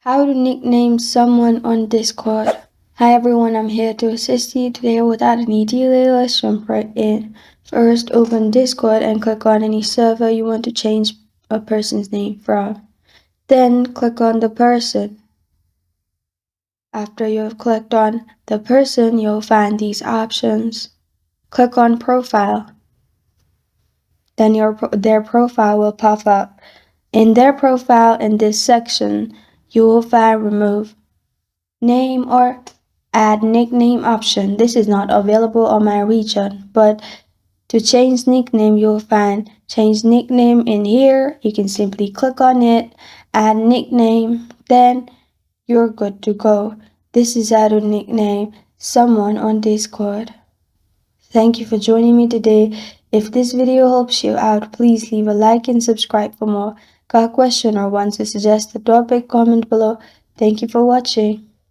How to nickname someone on Discord. Hi everyone, I'm here to assist you today. Without any delay, let's jump right in. First, open Discord and click on any server you want to change a person's name from. Then click on the person. After you have clicked on the person, you'll find these options. Click on Profile. Then their profile will pop up. In their profile, in this section, you will find Remove Name or Add Nickname option. This is not available on my region, but to change nickname, you'll find Change Nickname in here. You can simply click on it, add nickname, then you're good to go. This is how to nickname someone on Discord. Thank you for joining me today. If this video helps you out, please leave a like and subscribe for more. Got a question or want to suggest a topic? Comment below. Thank you for watching.